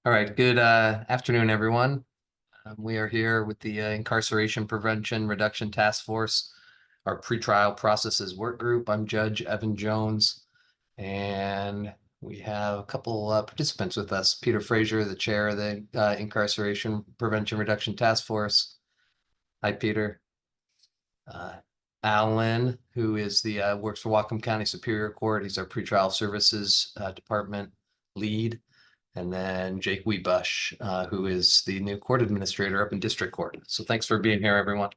All right, good afternoon, everyone. We are here with the Incarceration Prevention Reduction Task Force, our pretrial processes work group. I'm Judge Evan Jones, and we have a couple participants with us. Peter Frazier, the chair of the Incarceration Prevention Reduction Task Force. Hi, Peter. Alan, who is the works for Whatcom County Superior Court. He's our pretrial services department lead. And then Jake Webush, who is the new court administrator up in district court. So thanks for being here, everyone.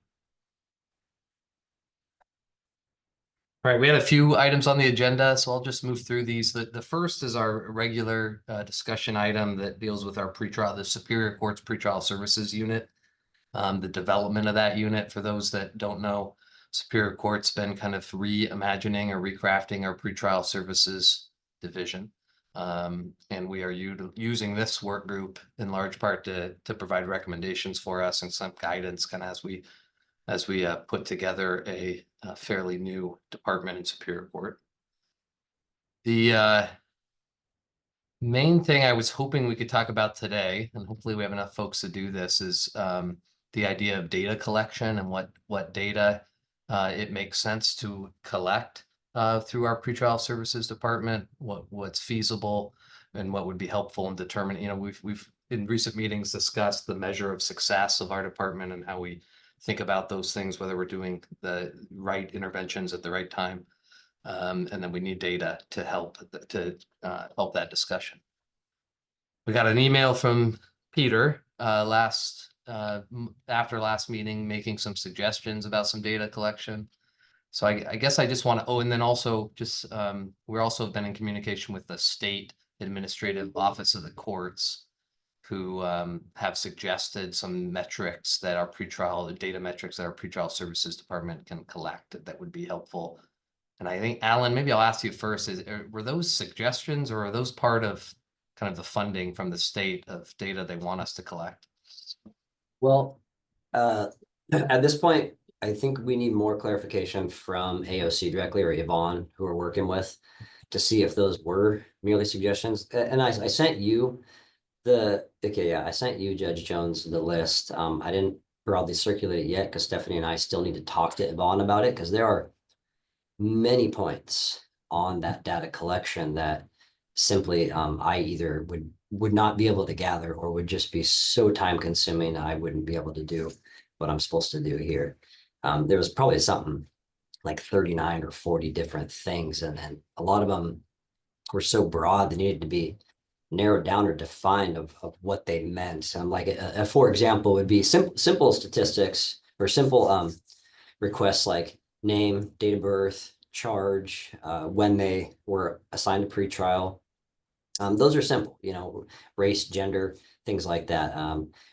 All right, we had a few items on the agenda, so I'll just move through these. The first is our regular discussion item that deals with our pretrial, the Superior Court's pretrial services unit. The development of that unit, for those that don't know, Superior Court's been kind of reimagining or recrafting our pretrial services division. And we are using this work group in large part to provide recommendations for us and some guidance kind of as we put together a fairly new department in Superior Court. The main thing I was hoping we could talk about today, and hopefully we have enough folks to do this, is the idea of data collection and what data it makes sense to collect through our pretrial services department, what's feasible and what would be helpful in determining, we've in recent meetings discussed the measure of success of our department and how we think about those things, whether we're doing the right interventions at the right time. And then we need data to help that discussion. We got an email from Peter after last meeting, making some suggestions about some data collection. So I guess I just want to, and then also just, we're also been in communication with the State Administrative Office of the Courts, who have suggested some metrics that our data metrics that our pretrial services department can collect that would be helpful. And I think, Alan, maybe I'll ask you first, were those suggestions or are those part of kind of the funding from the state of data they want us to collect? Well, at this point, I think we need more clarification from AOC directly or Yvonne, who we're working with, to see if those were merely suggestions. And I sent you I sent you, Judge Jones, the list. I didn't broadly circulate it yet because Stephanie and I still need to talk to Yvonne about it, because there are many points on that data collection that simply I either would not be able to gather or would just be so time consuming I wouldn't be able to do what I'm supposed to do here. There was probably something like 39 or 40 different things, and a lot of them were so broad they needed to be narrowed down or defined of what they meant. Like for example would be simple statistics or simple requests like name, date of birth, charge, when they were assigned to pretrial. Those are simple, race, gender, things like that.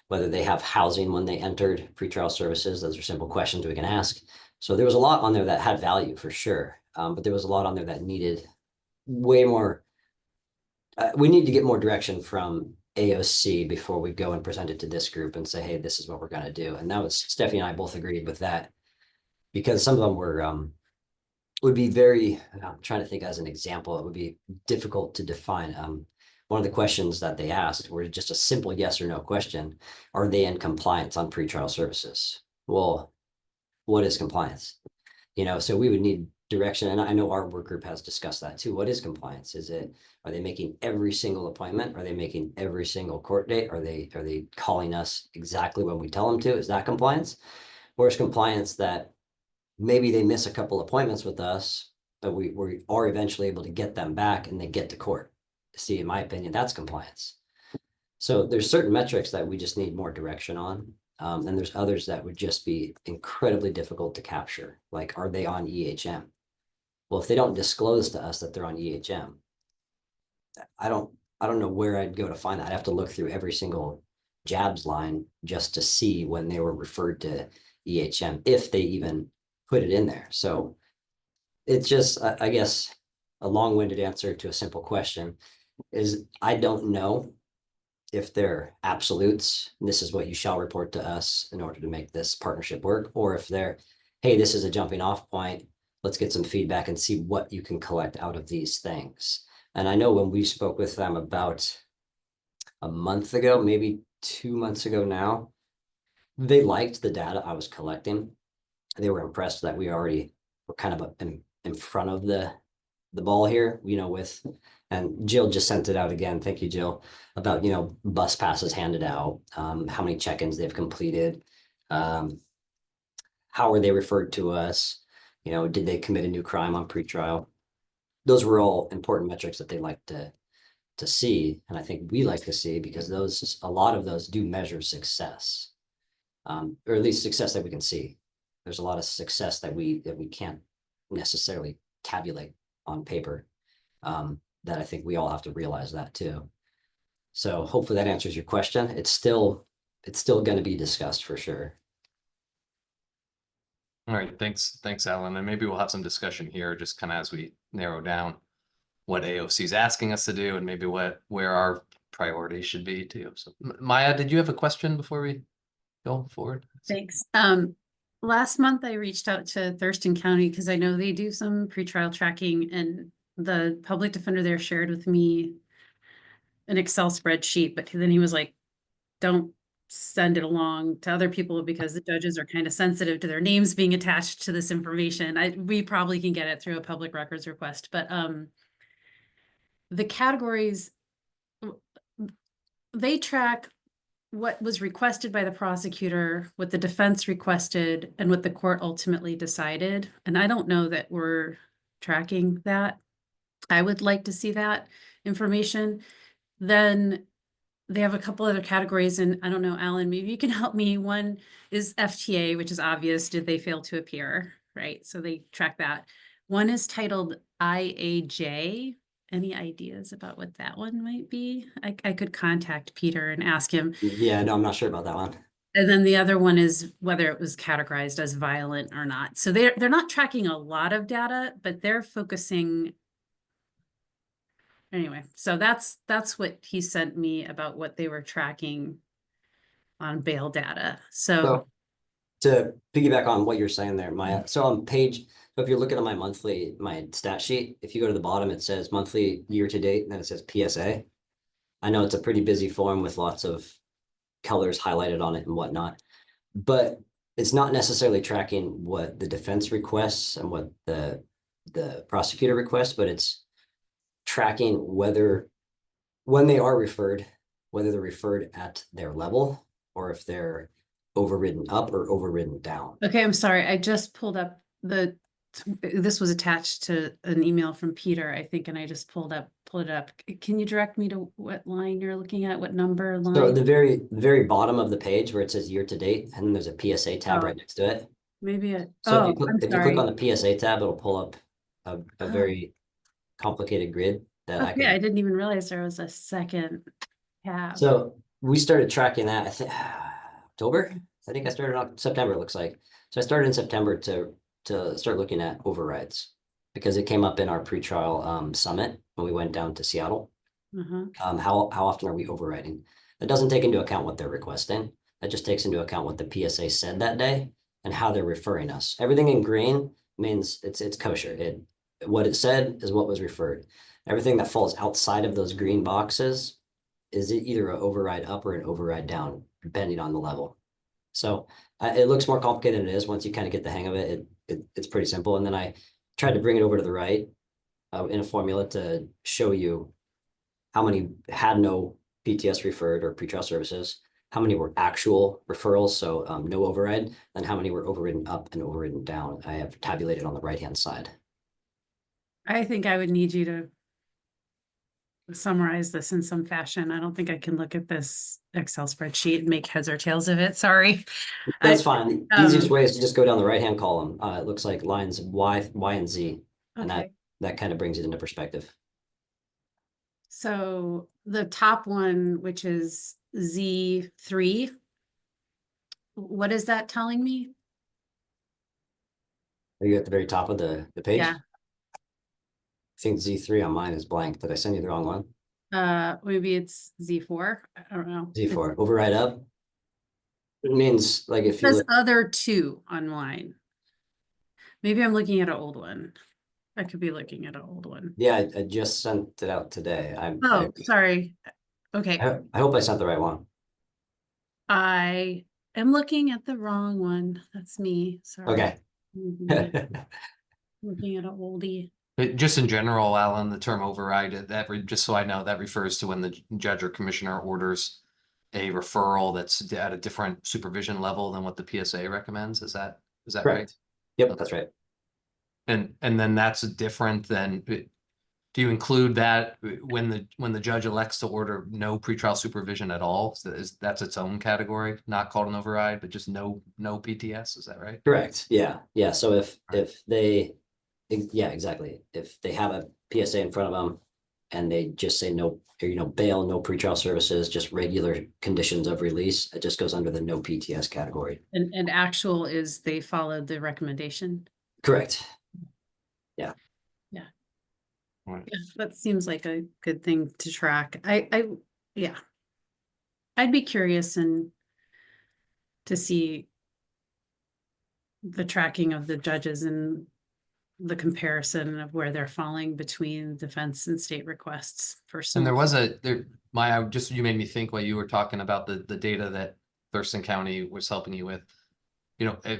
Whether they have housing when they entered pretrial services, those are simple questions we can ask. So there was a lot on there that had value for sure, but there was a lot on there that needed way more. We need to get more direction from AOC before we go and present it to this group and say, hey, this is what we're going to do. And that was Stephanie and I both agreed with that, because some of them were would be very, I'm trying to think as an example, it would be difficult to define. One of the questions that they asked were just a simple yes or no question. Are they in compliance on pretrial services? Well, what is compliance? So we would need direction. And I know our work group has discussed that too. What is compliance? Are they making every single appointment? Are they making every single court date? Are they calling us exactly when we tell them to? Is that compliance? Or is compliance that maybe they miss a couple appointments with us, but we are eventually able to get them back and they get to court? See, in my opinion, that's compliance. So there's certain metrics that we just need more direction on. And there's others that would just be incredibly difficult to capture. Like, are they on EHM? Well, if they don't disclose to us that they're on EHM, I don't know where I'd go to find that. I'd have to look through every single JABS line just to see when they were referred to EHM, if they even put it in there. So it's just, I guess, a long-winded answer to a simple question is I don't know if they're absolutes, this is what you shall report to us in order to make this partnership work, or if they're, hey, this is a jumping off point, let's get some feedback and see what you can collect out of these things. And I know when we spoke with them about a month ago, maybe 2 months ago now. They liked the data I was collecting. They were impressed that we already were kind of in front of the ball here, with, and Jill just sent it out again. Thank you, Jill, about, bus passes handed out, how many check-ins they've completed, how were they referred to us, did they commit a new crime on pretrial? Those were all important metrics that they like to see, and I think we like to see, because a lot of those do measure success, or at least success that we can see. There's a lot of success that we can't necessarily tabulate on paper, that I think we all have to realize that too. So hopefully that answers your question. It's still going to be discussed for sure. All right, thanks, Alan. And maybe we'll have some discussion here, just kind of as we narrow down what AOC is asking us to do, and maybe where our priorities should be too. So, Maya, did you have a question before we go forward? Thanks. Last month I reached out to Thurston County because I know they do some pretrial tracking, and the public defender there shared with me an Excel spreadsheet, but then he was like, don't send it along to other people because the judges are kind of sensitive to their names being attached to this information. We probably can get it through a public records request, but the categories, they track what was requested by the prosecutor, what the defense requested, and what the court ultimately decided. And I don't know that we're tracking that. I would like to see that information. Then they have a couple other categories, and I don't know, Alan, maybe you can help me. One is FTA, which is obvious. Did they fail to appear? Right. So they track that. One is titled IAJ. Any ideas about what that one might be? I could contact Peter and ask him. Yeah, no, I'm not sure about that one. And then the other one is whether it was categorized as violent or not. So they're not tracking a lot of data, but they're focusing. Anyway, so that's what he sent me about what they were tracking on bail data. So To piggyback on what you're saying there, Maya, so if you're looking at my stat sheet, if you go to the bottom, it says monthly year to date, and then it says PSA. I know it's a pretty busy form with lots of colors highlighted on it and whatnot, but it's not necessarily tracking what the defense requests and what the prosecutor requests, but it's tracking when they are referred, whether they're referred at their level or if they're overridden up or overridden down. okay, I'm sorry. I just pulled up this was attached to an email from Peter, I think, and I just pulled it up. Can you direct me to what line you're looking at? What number line? So the very bottom of the page where it says year to date, and then there's a PSA tab right next to it. Maybe So I'm if you click sorry. on the PSA tab, it'll pull up a very complicated grid that Okay, I didn't even realize there was a second tab. So we started tracking that, I think, October. I think I started on September, it looks like. So I started in September to start looking at overrides, because it came up in our pretrial summit when we went down to Seattle. How often are we overriding? That doesn't take into account what they're requesting. That just takes into account what the PSA said that day and how they're referring us. Everything in green means it's kosher. What it said is what was referred. Everything that falls outside of those green boxes is either an override up or an override down, depending on the level. So it looks more complicated than it is. Once you kind of get the hang of it, it's pretty simple. And then I tried to bring it over to the right in a formula to show you how many had no PTS referred or pretrial services, how many were actual referrals, so no override, and how many were overridden up and overridden down. I have tabulated on the right-hand side. I think I would need you to summarize this in some fashion. I don't think I can look at this Excel spreadsheet and make heads or tails of it. Sorry. That's fine. The easiest way is to just go down the right-hand column. It looks like lines Y, and Z, and Okay. that kind of brings it into perspective. So the top one, which is Z3, what is that telling me? Are you at the very top of the page? Yeah. I think Z3 on mine is blank. Did I send you the wrong one? Maybe it's Z4. I don't know. Z4, override up. It means like if you There's look, other two on mine. Maybe I'm looking at an old one. I could be looking at an old one. yeah, I just sent it out today. Oh, sorry. Okay, I hope I sent the right one. I am looking at the wrong one. That's me, sorry. Okay. Mhm. Looking at an oldie. Just in general, Alan, the term override, just so I know, that refers to when the judge or commissioner orders a referral that's at a different supervision level than what the PSA recommends. Is that right? Correct. Yep, Okay. that's right. And then that's different than, do you include that when the judge elects to order no pretrial supervision at all? So that's its own category, not called an override, but just no PTS, is that right? Correct. Yeah. Yeah. So Right. if they, yeah, exactly. If they have a PSA in front of them and they just say no, or, bail, no pretrial services, just regular conditions of release, it just goes under the no PTS category. And actual is they followed the recommendation. Correct. Right. Yeah, that seems like a good thing to track. Yeah. I'd be curious and to see the tracking of the judges and the comparison of where they're falling between defense and state requests for some. And there was Maya, you made me think while you were talking about the data that Thurston County was helping you with.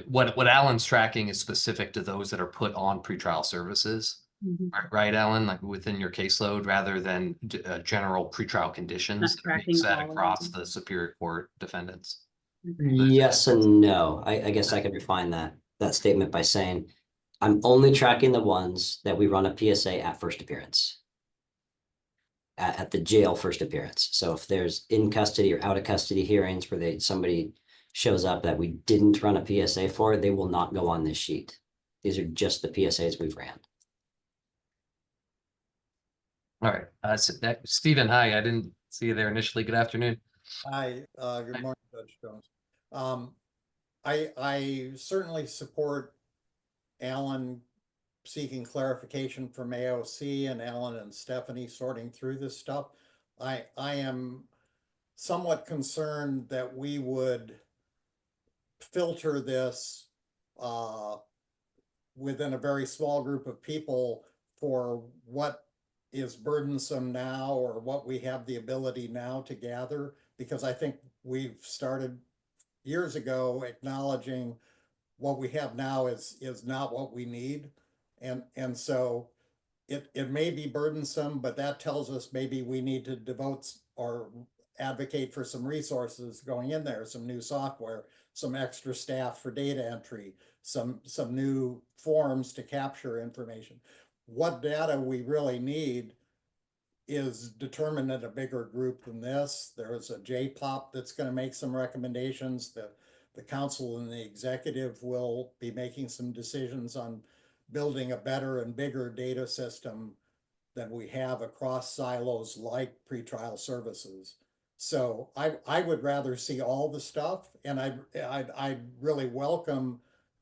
What Alan's tracking is specific to those that are put on pretrial services, Mhm. right, Alan? Like within your caseload, rather than general pretrial conditions Not being tracking set all of across them. the Superior Court defendants. Yes and no. I guess I could refine that statement by saying I'm only tracking the ones that we run a PSA at first appearance. At the jail first appearance. So if there's in custody or out of custody hearings where somebody shows up that we didn't run a PSA for, they will not go on this sheet. These are just the PSAs we've ran. All right, Stephen, hi, I didn't see you there initially. Good afternoon. Hi, good morning, Judge Jones. I certainly support Alan seeking clarification from AOC and Alan and Stephanie sorting through this stuff. I am somewhat concerned that we would filter this within a very small group of people for what is burdensome now or what we have the ability now to gather, because I think we've started years ago acknowledging what we have now is not what we need. And so it may be burdensome, but that tells us maybe we need to devote or advocate for some resources going in there, some new software, some extra staff for data entry, some new forms to capture information. What data we really need is determined in a bigger group than this. There is a JPOP that's going to make some recommendations. The council and the executive will be making some decisions on building a better and bigger data system than we have across silos like pretrial services. So I would rather see all the stuff, and I'd really welcome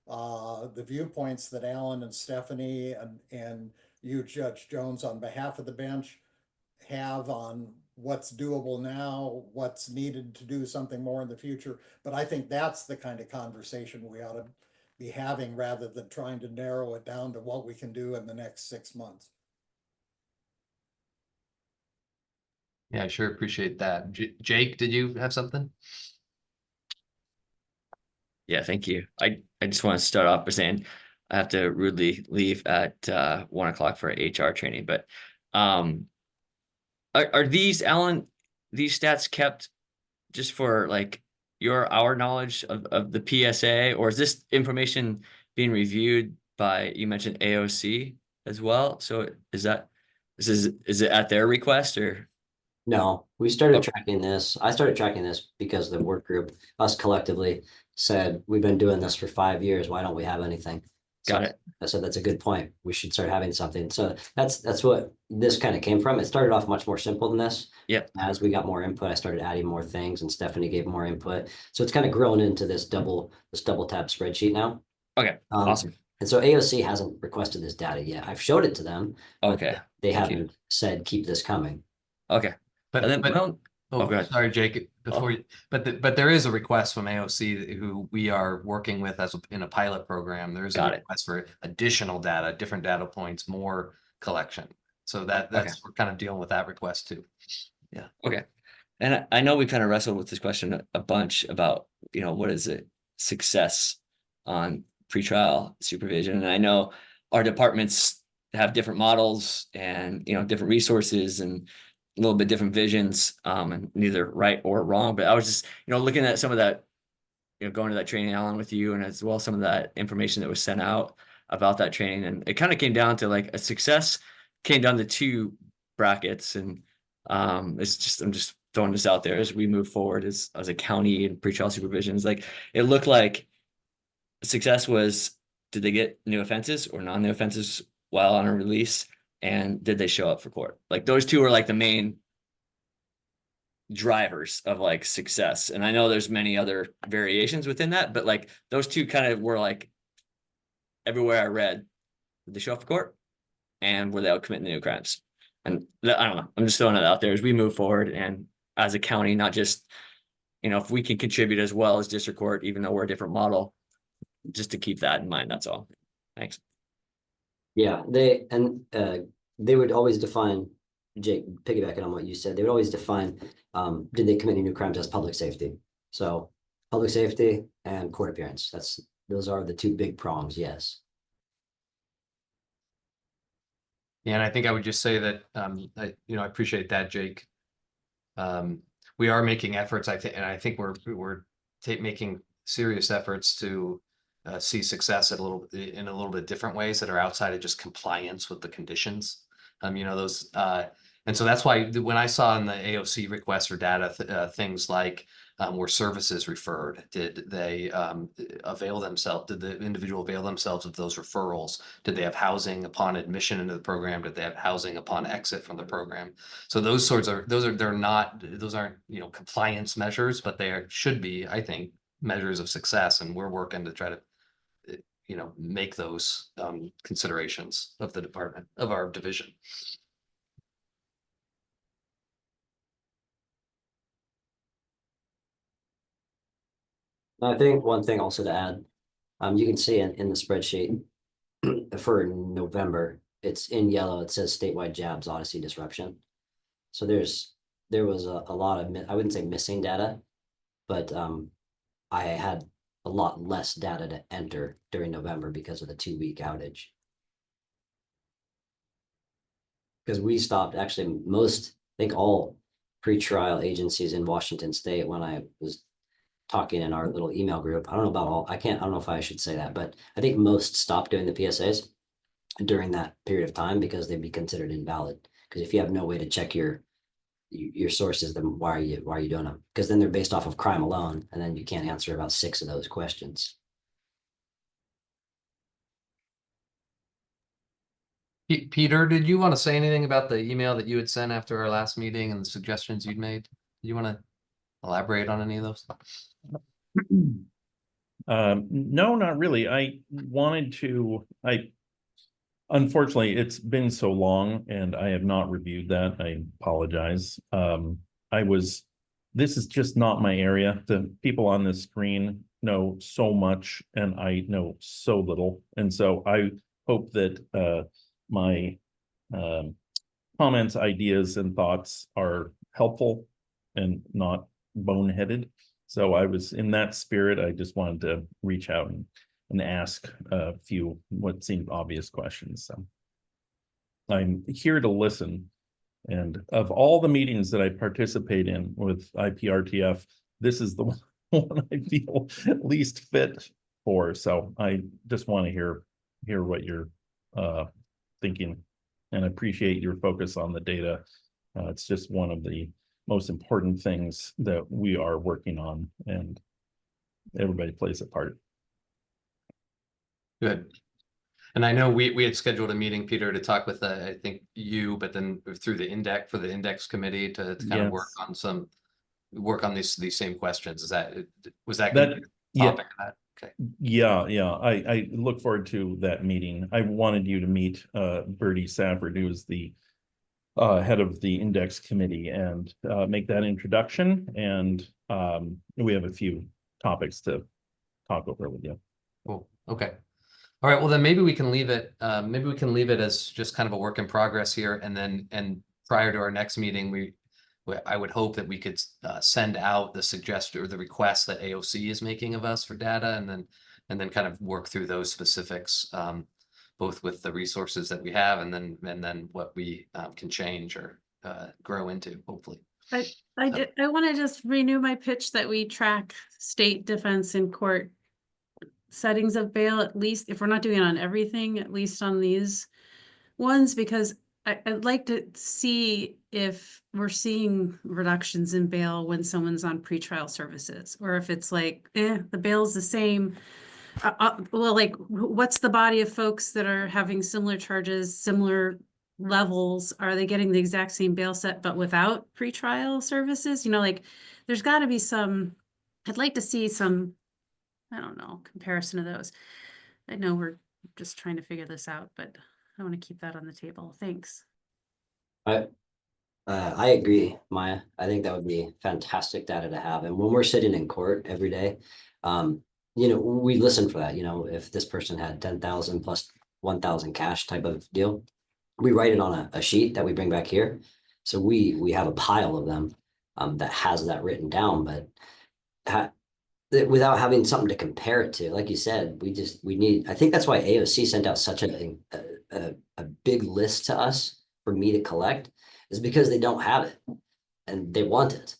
the viewpoints that Alan and Stephanie and you, Judge Jones, on behalf of the bench have on what's doable now, what's needed to do something more in the future. But I think that's the kind of conversation we ought to be having rather than trying to narrow it down to what we can do in the next 6 months. Yeah, I sure appreciate that. Jake, did you have something? Yeah, thank you. I just want to start off by saying I have to rudely leave at 1 o'clock for HR training, but are these, Alan, these stats kept just for like our knowledge of the PSA, or is this information being reviewed by, you mentioned AOC as well? So is it at their request or? No, we started tracking this. I started tracking this because the work group, us collectively, said we've been doing this for 5 years. Why don't we have anything? So Got it. I said that's a good point. We should start having something. So that's what this kind of came from. It started off much more simple than this. Yep. As we got more input, I started adding more things, and Stephanie gave more input. So it's kind of grown into this double tab spreadsheet now. Okay. Awesome. And so AOC hasn't requested this data yet. I've showed it to them. Okay. They haven't said keep this coming. Okay. But, And then, but go ahead. sorry, Jake, before you, but there is a request from AOC who we are working with in a pilot program. There is a request for additional data, different data points, more collection. So that's we're kind of dealing with that request too. Yeah. Okay. And I know we kind of wrestled with this question a bunch about, what is it, success on pretrial supervision. And I know our departments have different models and, different resources and a little bit different visions, and neither right or wrong. But I was just, looking at some of that, going to that training, Alan, with you, and as well some of that information that was sent out about that training. And it kind of came down to like a success came down to two brackets. And it's just, I'm just throwing this out there as we move forward as a county and pretrial supervisions. Like it looked like success was, did they get new offenses or non-new offenses while on a release? And did they show up for court? Like those two were like the main drivers of like success. And I know there's many other variations within that, but like those two kind of were like everywhere I read, did they show up for court? And were they out committing new crimes? And I don't know, I'm just throwing it out there as we move forward and as a county, not just, if we can contribute as well as district court, even though we're a different model, just to keep that in mind. That's all. Thanks. Yeah, they would always define, Jake, piggybacking on what you said, they would always define, did they commit any new crimes as public safety? So public safety and court appearance, those are the two big prongs, yes. Yeah, and I think I would just say that, I appreciate that, Jake. We are making efforts, I think we're making serious efforts to see success in a little bit different ways that are outside of just compliance with the conditions. Those, and so that's why when I saw in the AOC request for data, things like were services referred, did they avail themselves, did the individual avail themselves of those referrals? Did they have housing upon admission into the program? Did they have housing upon exit from the program? So those aren't, compliance measures, but should be, I think, measures of success. And we're working to try to, make those considerations of the department, of our division. I think one thing also to add, you can see in the spreadsheet for November, it's in yellow, it says statewide jabs Odyssey disruption. So there was a lot of, I wouldn't say missing data, but I had a lot less data to enter during November because of the 2-week outage. Because we stopped actually I think all pretrial agencies in Washington State, when I was talking in our little email group, I don't know about all, I don't know if I should say that, but I think most stopped doing the PSAs during that period of time because they'd be considered invalid. Because if you have no way to check your sources, then why are you doing them? Because then they're based off of crime alone, and then you can't answer about 6 of those questions. Peter, did you want to say anything about the email that you had sent after our last meeting and the suggestions you'd made? Do you want to elaborate on any of those? No, not really. I wanted to, unfortunately, it's been so long and I have not reviewed that. I apologize. This is just not my area. The people on this screen know so much and I know so little. And so I hope that my comments, ideas, and thoughts are helpful and not boneheaded. So I was in that spirit. I just wanted to reach out and ask a few what seemed obvious questions. So I'm here to listen. And of all the meetings that I participate in with IPRTF, this is the one I feel least fit for. So I just want to hear what you're thinking, and appreciate your focus on the data. It's just one of the most important things that we are working on, and everybody plays a part. Good. And I know we had scheduled a meeting, Peter, to talk with I think you, but then through the index committee to kind of work on these same questions. Was that good topic? Yeah. Okay. Yeah. I look forward to that meeting. I wanted you to meet Bertie Safford, who is the head of the index committee, and make that introduction. And we have a few topics to talk over with you. Cool. Okay. All right. Well, then maybe we can leave it. Maybe we can leave it as just kind of a work in progress here, and prior to our next meeting, I would hope that we could send out the suggestion or the request that AOC is making of us for data, and then kind of work through those specifics, both with the resources that we have and then what we can change or grow into, hopefully. I So- I want to just renew my pitch that we track state defense in court settings of bail, at least if we're not doing it on everything, at least on these ones, because I'd like to see if we're seeing reductions in bail when someone's on pretrial services, or if it's like, the bail's the same. Well, like, what's the body of folks that are having similar charges, similar levels? Are they getting the exact same bail set, but without pretrial services? You know, like, there's got to be some, I'd like to see some, I don't know, comparison of those. I know we're just trying to figure this out, but I want to keep that on the table. Thanks. I agree, Maya. I think that would be fantastic data to have. And when we're sitting in court every day, we listen for that. If this person had 10,000 plus 1,000 cash type of deal, we write it on a sheet that we bring back here. So we have a pile of them that has that written down, but without having something to compare it to, like you said, we need. I think that's why AOC sent out such a big list to us for me to collect, is because they don't have it and they want it,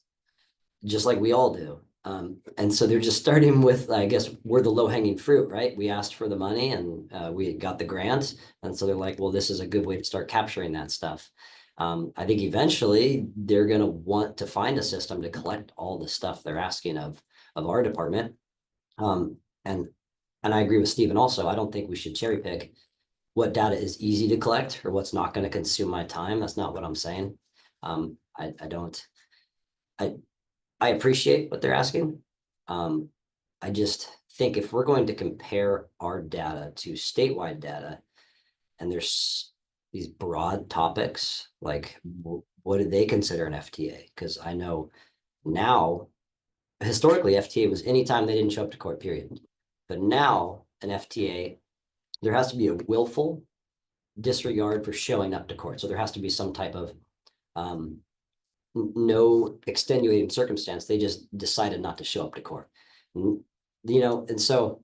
just like we all do. And so they're just starting with, I guess, we're the low hanging fruit, right? We asked for the money and we got the grant. And so they're like, well, this is a good way to start capturing that stuff. I think eventually they're going to want to find a system to collect all the stuff they're asking of our department. And I agree with Stephen also. I don't think we should cherry pick what data is easy to collect or what's not going to consume my time. That's not what I'm saying. I appreciate what they're asking. I just think if we're going to compare our data to statewide data, and there's these broad topics, like what do they consider an FTA? Because I know now, historically, FTA was anytime they didn't show up to court, period. But now an FTA, there has to be a willful disregard for showing up to court. So there has to be some type of no extenuating circumstance. They just decided not to show up to court. And so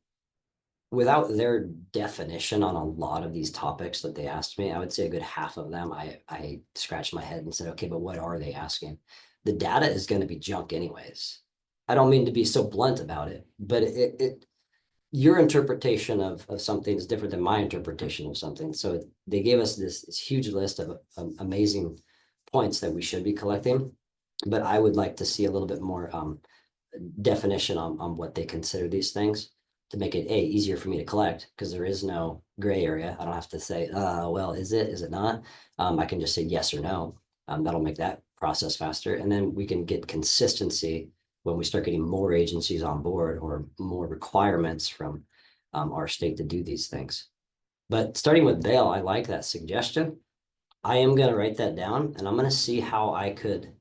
without their definition on a lot of these topics that they asked me, I would say a good half of them, I scratched my head and said, okay, but what are they asking? The data is going to be junk anyways. I don't mean to be so blunt about it, but your interpretation of something is different than my interpretation of something. So they gave us this huge list of amazing points that we should be collecting, but I would like to see a little bit more definition on what they consider these things to make it easier for me to collect, because there is no gray area. I don't have to say, well, is it not? I can just say yes or no. That'll make that process faster, and then we can get consistency when we start getting more agencies on board or more requirements from our state to do these things. But starting with bail, I like that suggestion. I am going to write that down, and I'm going to see how I could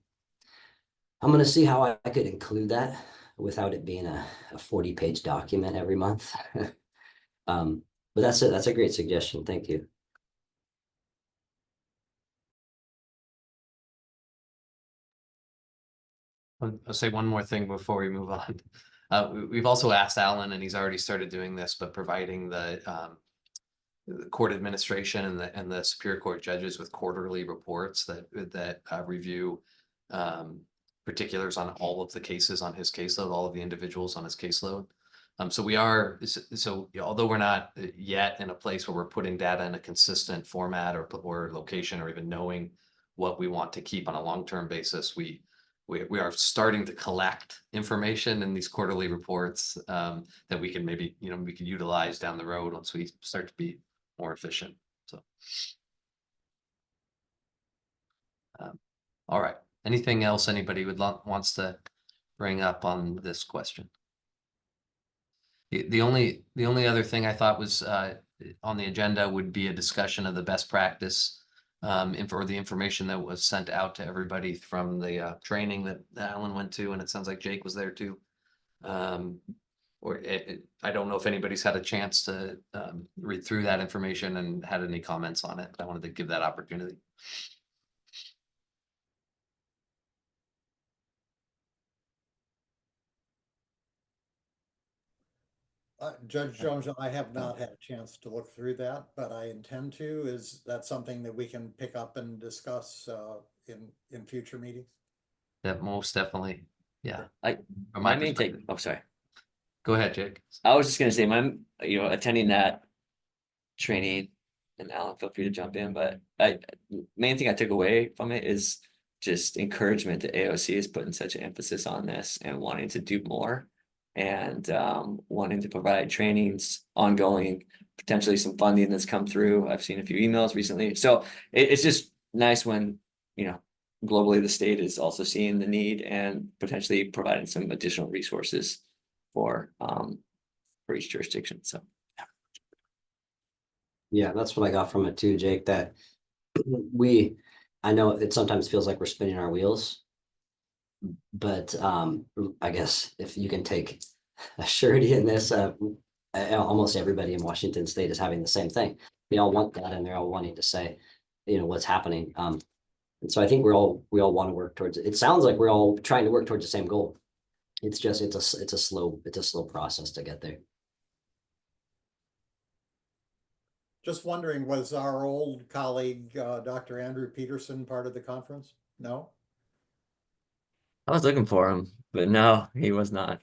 include that without it being a 40-page document every month. But that's a great suggestion. Thank you. I'll say one more thing before we move on. We've also asked Alan, and he's already started doing this, but providing the court administration and the Superior Court judges with quarterly reports that review particulars on all of the cases on his caseload, all of the individuals on his caseload. So although we're not yet in a place where we're putting data in a consistent format or location, or even knowing what we want to keep on a long-term basis, we are starting to collect information in these quarterly reports that we can maybe, we can utilize down the road once we start to be more efficient. So, all right. Anything else anybody wants to bring up on this question? The only other thing I thought was on the agenda would be a discussion of the best practice or the information that was sent out to everybody from the training that Alan went to, and it sounds like Jake was there too. I don't know if anybody's had a chance to read through that information and had any comments on it. I wanted to give that opportunity. Judge Jones, I have not had a chance to look through that, but I intend to. Is that something that we can pick up and discuss in future meetings? That most definitely, yeah. I, From my main take, perspective. oh, sorry. Go ahead, Jake. I was just gonna say, attending that training, and Alan, feel free to jump in, but main thing I took away from it is just encouragement that AOC is putting such an emphasis on this and wanting to do more. And wanting to provide trainings ongoing, potentially some funding that's come through. I've seen a few emails recently. So it's just nice when, globally the state is also seeing the need and potentially providing some additional resources for each jurisdiction. So Yeah, that's what I got from it too, Jake, that I know it sometimes feels like we're spinning our wheels. But I guess if you can take a surety in this, almost everybody in Washington State is having the same thing. They all want that, and they're all wanting to say, what's happening. And so I think we all want to work towards it. It sounds like we're all trying to work towards the same goal. It's just it's a slow process to get there. Just wondering, was our old colleague, Dr. Andrew Peterson, part of the conference? No? I was looking for him, but no, he was not.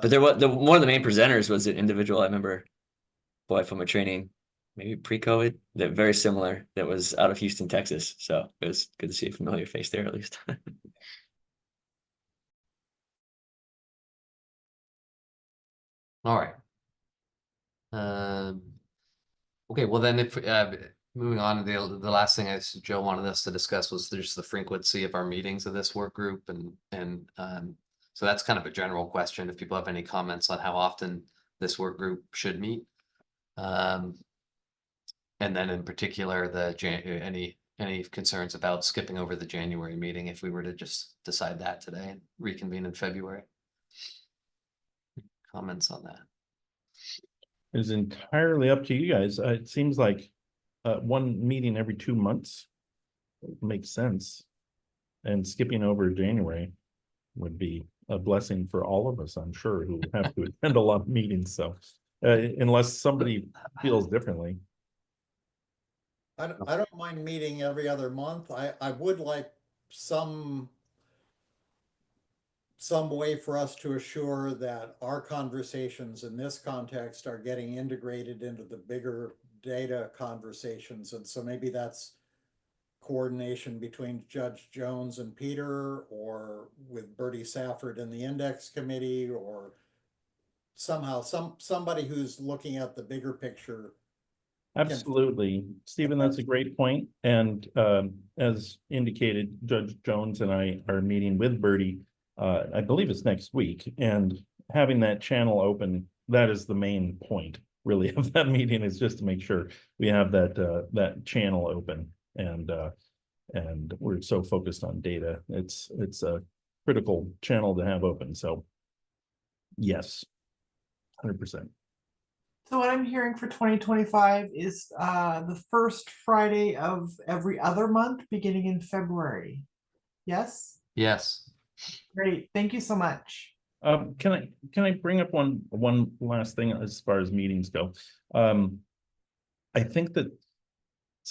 But Uh, there was one of the main presenters was an individual I remember, boy, from a training, maybe pre-COVID, that very similar, that was out of Houston, Texas. So it was good to see a familiar face there at least. All right. Okay, well then if moving on, the last thing Joe wanted us to discuss was just the frequency of our meetings of this work group, and so that's kind of a general question. If people have any comments on how often this work group should meet, and then in particular any concerns about skipping over the January meeting if we were to just decide that today and reconvene in February. Comments on that? It's entirely up to you guys. It seems like one meeting every 2 months makes sense. And skipping over January would be a blessing for all of us, I'm sure, who have to attend a lot of meetings. So unless somebody feels differently. I don't mind meeting every other month. I would like some way for us to assure that our conversations in this context are getting integrated into the bigger data conversations. And so maybe that's coordination between Judge Jones and Peter, or with Bertie Safford and the index committee, or somehow somebody who's looking at the bigger picture. Absolutely. Stephen, that's a great point. And as indicated, Judge Jones and I are meeting with Bertie, I believe it's next week, and having that channel open, that is the main point really of that meeting, is just to make sure we have that channel open. And we're so focused on data. It's a critical channel to have open. So yes, 100%. So what I'm hearing for 2025 is the first Friday of every other month beginning in February. Yes? Yes. Great. Thank you so much. Can I bring up one last thing as far as meetings go? I think that,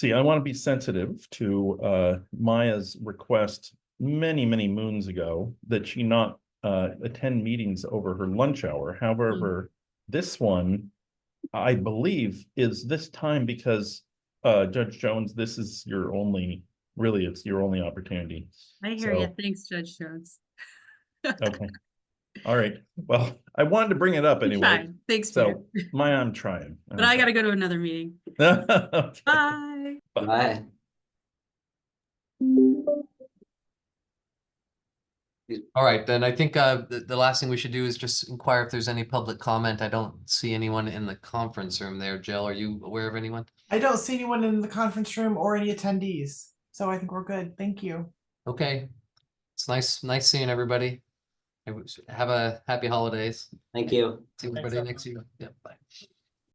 I want to be sensitive to Maya's request many moons ago that she not attend meetings over her lunch hour. However, this one, I believe, is this time because Judge Jones, this is your only, really, it's your only opportunity. I hear you. Thanks, Judge Jones. Okay. All right. Well, I wanted to bring it up anyway. Thanks, So Peter. I'm trying. But I got to go to another meeting. Okay. Bye. Bye. All right, then I think the last thing we should do is just inquire if there's any public comment. I don't see anyone in the conference room there. Jill, are you aware of anyone? I don't see anyone in the conference room or any attendees. So I think we're good. Thank you. Okay. It's nice seeing everybody. Have a happy holidays. Thank you. See everybody next year. Yeah, bye.